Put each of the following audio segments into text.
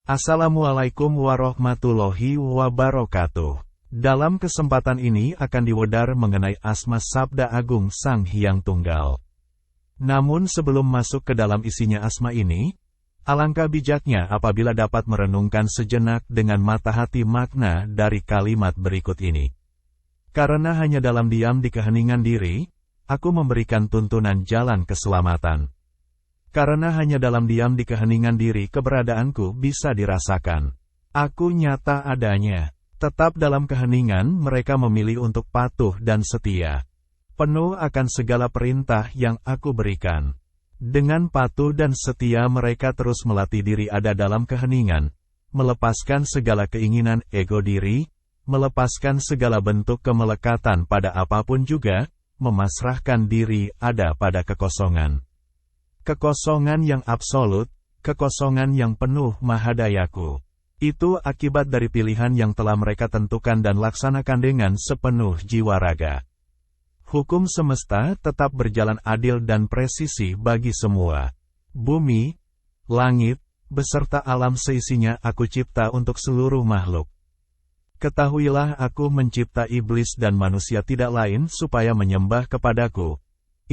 Assalamualaikum warahmatullahi wabarakatuh. Dalam kesempatan ini akan diwedar mengenai asma Sabda Agung Sang Hyang Tunggal. Namun sebelum masuk ke dalam isinya asma ini, alangkah bijaknya apabila dapat merenungkan sejenak dengan mata hati makna dari kalimat berikut ini. Karena hanya dalam diam di keheningan diri, aku memberikan tuntunan jalan keselamatan. Karena hanya dalam diam di keheningan diri keberadaanku bisa dirasakan. Aku nyata adanya. Tetap dalam keheningan mereka memilih untuk patuh dan setia. Penuh akan segala perintah yang aku berikan. Dengan patuh dan setia mereka terus melatih diri ada dalam keheningan. Melepaskan segala keinginan ego diri. Melepaskan segala bentuk kemelekatan pada apapun juga. Memasrahkan diri ada pada kekosongan. Kekosongan yang absolut, kekosongan yang penuh mahadayaku. Itu akibat dari pilihan yang telah mereka tentukan dan laksanakan dengan sepenuh jiwa raga. Hukum semesta tetap berjalan adil dan presisi bagi semua. Bumi, langit, beserta alam seisinya aku cipta untuk seluruh makhluk. Ketahuilah aku mencipta iblis dan manusia tidak lain supaya menyembah kepadaku.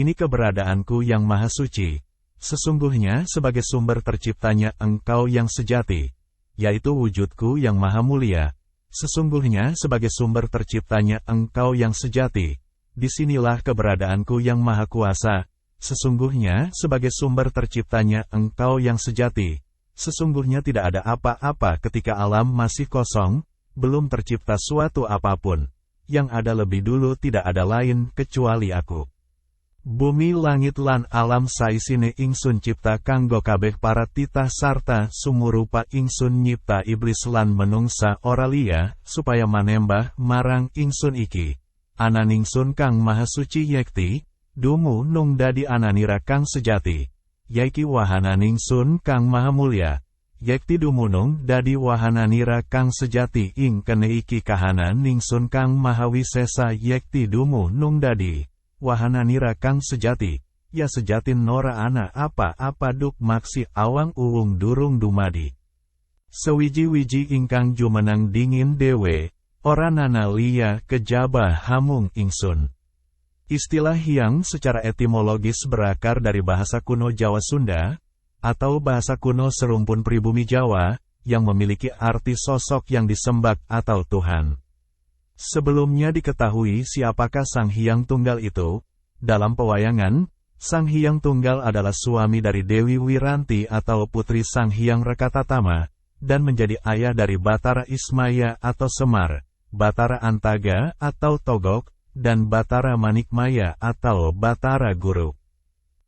Ini keberadaanku yang maha suci. Sesungguhnya sebagai sumber terciptanya engkau yang sejati, yaitu wujudku yang maha mulia. Sesungguhnya sebagai sumber terciptanya engkau yang sejati, disinilah keberadaanku yang maha kuasa. Sesungguhnya sebagai sumber terciptanya engkau yang sejati, sesungguhnya tidak ada apa-apa ketika alam masih kosong, belum tercipta suatu apapun. Yang ada lebih dulu tidak ada lain kecuali aku. Bumi langit lan alam saisine ingsun cipta kanggo kabeh para titah sarta sumurupa ingsun nyipta iblis lan menungsa ora liya supaya manembah marang ingsun iki. Ananingsun kang maha suci yekti, dumu nung dadi ananira kang sejati. Yaiki wahananingsun kang maha mulia. Yekti dumunung dadi wahananira kang sejati ing kene iki kahana ningsun kang maha wisesa yekti dumu nung dadi. Wahananira kang sejati, ya sejatin nora ana apa-apa duk maksi awang uwung durung dumadi. Sewiji-wiji ingkang jumenang dingin dewe, ora nana liya kejaba hamung ingsun. Istilah hyang secara etimologis berakar dari bahasa kuno Jawa Sunda, atau bahasa kuno serumpun pribumi Jawa, yang memiliki arti sosok yang disembah atau Tuhan. Sebelumnya diketahui siapakah Sang Hyang Tunggal itu, dalam pewayangan, Sang Hyang Tunggal adalah suami dari Dewi Wiranti atau putri Sang Hyang Rekatatama, dan menjadi ayah dari Batara Ismaya atau Semar, Batara Antaga atau Togok, dan Batara Manikmaya atau Batara Guru.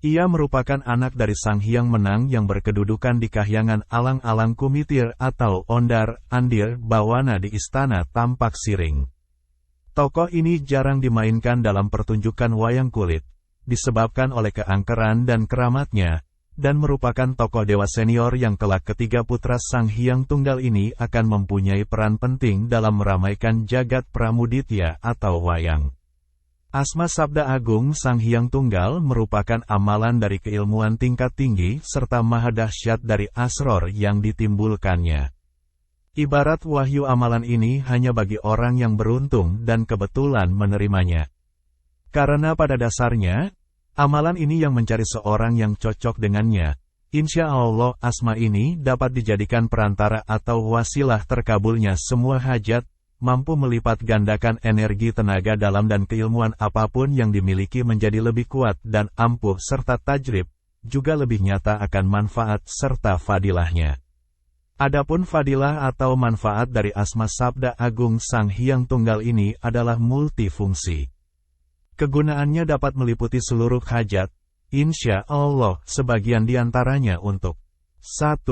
Ia merupakan anak dari Sang Hyang Menang yang berkedudukan di kahyangan alang-alang kumitir atau ondar-andir bawana di istana Tampak Siring. Tokoh ini jarang dimainkan dalam pertunjukan wayang kulit, disebabkan oleh keangkeran dan keramatnya, dan merupakan tokoh dewa senior yang kelak ketiga putra Sang Hyang Tunggal ini akan mempunyai peran penting dalam meramaikan jagat Pramuditya atau wayang. Asma Sabda Agung Sang Hyang Tunggal merupakan amalan dari keilmuan tingkat tinggi serta maha dahsyat dari asror yang ditimbulkannya. Ibarat wahyu amalan ini hanya bagi orang yang beruntung dan kebetulan menerimanya. Karena pada dasarnya, amalan ini yang mencari seorang yang cocok dengannya. Insya Allah asma ini dapat dijadikan perantara atau wasilah terkabulnya semua hajat, mampu melipat gandakan energi tenaga dalam dan keilmuan apapun yang dimiliki menjadi lebih kuat dan ampuh serta tajrib, juga lebih nyata akan manfaat serta fadilahnya. Adapun fadilah atau manfaat dari asma Sabda Agung Sang Hyang Tunggal ini adalah multifungsi. Kegunaannya dapat meliputi seluruh hajat, insya Allah sebagian diantaranya untuk 1.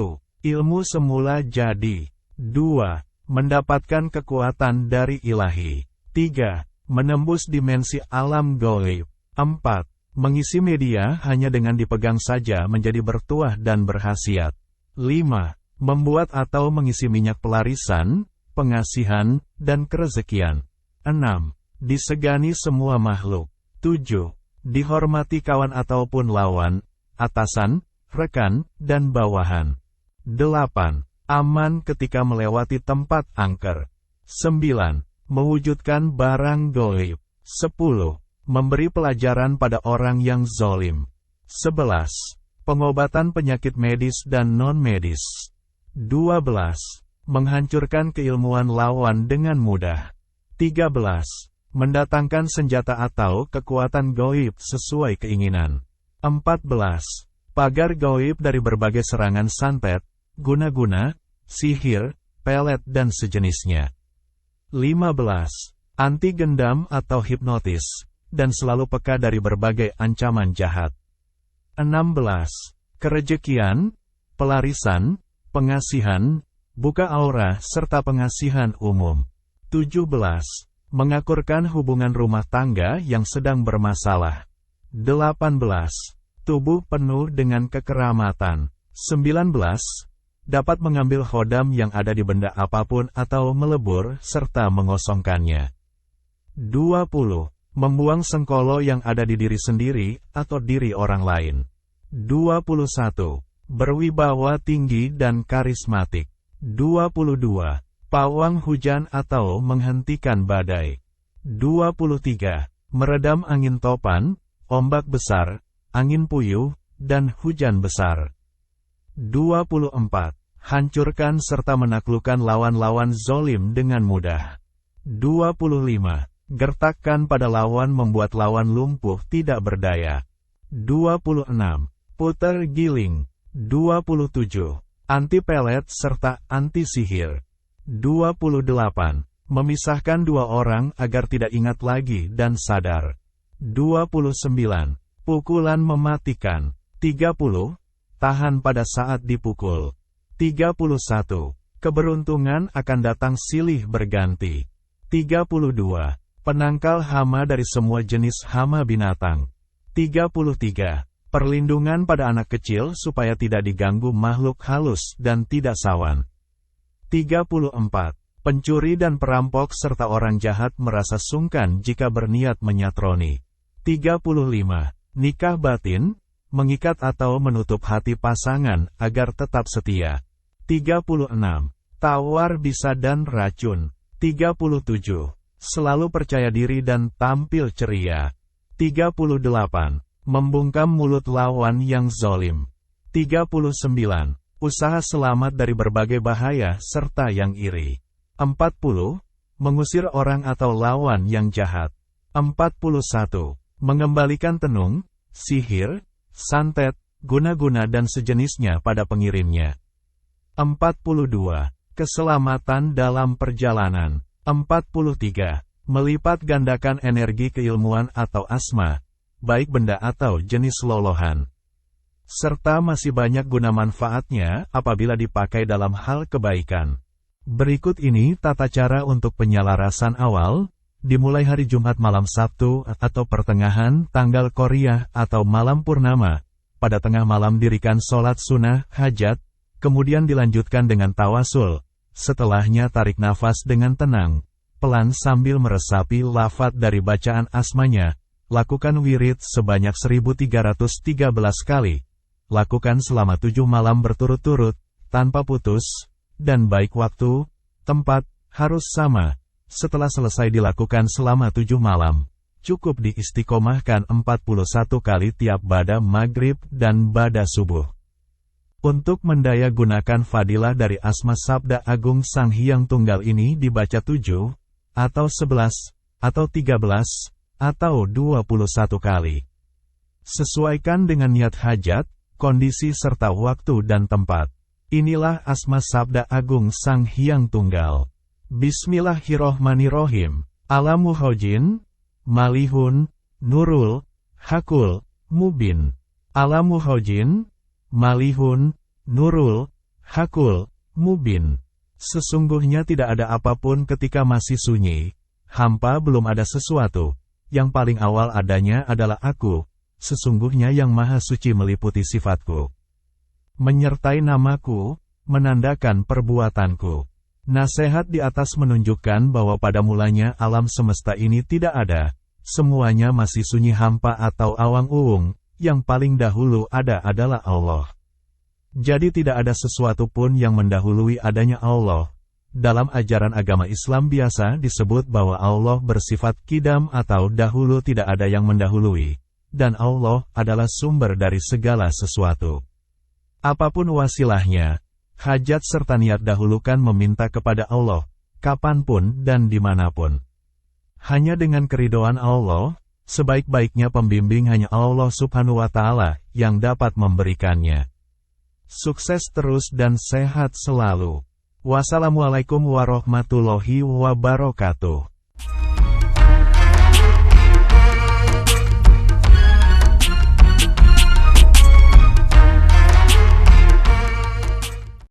Ilmu semula jadi. 2. Mendapatkan kekuatan dari ilahi. 3. Menembus dimensi alam gaib. 4. Mengisi media hanya dengan dipegang saja menjadi bertuah dan berkhasiat. 5. Membuat atau mengisi minyak pelarisan, pengasihan, dan kerezekian. 6. Disegani semua makhluk. 7. Dihormati kawan ataupun lawan, atasan, rekan, dan bawahan. 8. Aman ketika melewati tempat angker. 9. Mewujudkan barang gaib. 10. Memberi pelajaran pada orang yang zolim. 11. Pengobatan penyakit medis dan non-medis. 12. Menghancurkan keilmuan lawan dengan mudah. 13. Mendatangkan senjata atau kekuatan gaib sesuai keinginan. 14. Pagar gaib dari berbagai serangan santet, guna-guna, sihir, pelet dan sejenisnya. 15. Anti gendam atau hipnotis, dan selalu peka dari berbagai ancaman jahat. 16. Kerejekian, pelarisan, pengasihan, buka aura serta pengasihan umum. 17. Mengakurkan hubungan rumah tangga yang sedang bermasalah. 18. Tubuh penuh dengan kekeramatan. 19. Dapat mengambil khodam yang ada di benda apapun atau melebur serta mengosongkannya. 20. Membuang sengkolo yang ada di diri sendiri atau diri orang lain. 21. Berwibawa tinggi dan karismatik. 22. Pawang hujan atau menghentikan badai. 23. Meredam angin topan, ombak besar, angin puyuh, dan hujan besar. 24. Hancurkan serta menaklukkan lawan-lawan zolim dengan mudah. 25. Gertakkan pada lawan membuat lawan lumpuh tidak berdaya. 26. Puter giling. 27. Anti pelet serta anti sihir. 28. Memisahkan dua orang agar tidak ingat lagi dan sadar. 29. Pukulan mematikan. 30. Tahan pada saat dipukul. 31. Keberuntungan akan datang silih berganti. 32. Penangkal hama dari semua jenis hama binatang. 33. Perlindungan pada anak kecil supaya tidak diganggu makhluk halus dan tidak sawan. 34. Pencuri dan perampok serta orang jahat merasa sungkan jika berniat menyatroni. 35. Nikah batin, mengikat atau menutup hati pasangan agar tetap setia. 36. Tawar bisa dan racun. 37. Selalu percaya diri dan tampil ceria. 38. Membungkam mulut lawan yang zolim. 39. Usaha selamat dari berbagai bahaya serta yang iri. 40. Mengusir orang atau lawan yang jahat. 41. Mengembalikan tenung, sihir, santet, guna-guna dan sejenisnya pada pengirimnya. 42. Keselamatan dalam perjalanan. 43. Melipat gandakan energi keilmuan atau asma, baik benda atau jenis lolohan. Serta masih banyak guna manfaatnya apabila dipakai dalam hal kebaikan. Berikut ini tata cara untuk penyelarasan awal, dimulai hari Jumat malam Sabtu atau pertengahan tanggal Qoryah atau malam purnama. Pada tengah malam dirikan sholat sunnah, hajat, kemudian dilanjutkan dengan tawasul. Setelahnya tarik nafas dengan tenang, pelan sambil meresapi lafaz dari bacaan asmanya. Lakukan wirid sebanyak 1313 kali. Lakukan selama 7 malam berturut-turut, tanpa putus, dan baik waktu, tempat, harus sama. Setelah selesai dilakukan selama 7 malam, cukup diistiqomahkan 41 kali tiap bada maghrib dan bada subuh. Untuk mendaya gunakan fadilah dari asma Sabda Agung Sang Hyang Tunggal ini dibaca 7, atau 11, atau 13, atau 21 kali. Sesuaikan dengan niat hajat, kondisi serta waktu dan tempat. Inilah asma Sabda Agung Sang Hyang Tunggal. Bismillahirrohmanirrohim. Alamuhojin, Malihun, Nurul, Hakul, Mubin. Alamuhojin, Malihun, Nurul, Hakul, Mubin. Sesungguhnya tidak ada apapun ketika masih sunyi, hampa belum ada sesuatu. Yang paling awal adanya adalah aku, sesungguhnya yang maha suci meliputi sifatku. Menyertai namaku, menandakan perbuatanku. Nasihat di atas menunjukkan bahwa pada mulanya alam semesta ini tidak ada, semuanya masih sunyi hampa atau awang-uwung, yang paling dahulu ada adalah Allah. Jadi tidak ada sesuatu pun yang mendahului adanya Allah. Dalam ajaran agama Islam biasa disebut bahwa Allah bersifat kidam atau dahulu tidak ada yang mendahului, dan Allah adalah sumber dari segala sesuatu. Apapun wasilahnya, hajat serta niat dahulukan meminta kepada Allah, kapanpun dan dimanapun. Hanya dengan keridhaan Allah, sebaik-baiknya pembimbing hanya Allah Subhanahu wa Ta'ala yang dapat memberikannya. Sukses terus dan sehat selalu. Wassalamualaikum warahmatullahi wabarakatuh.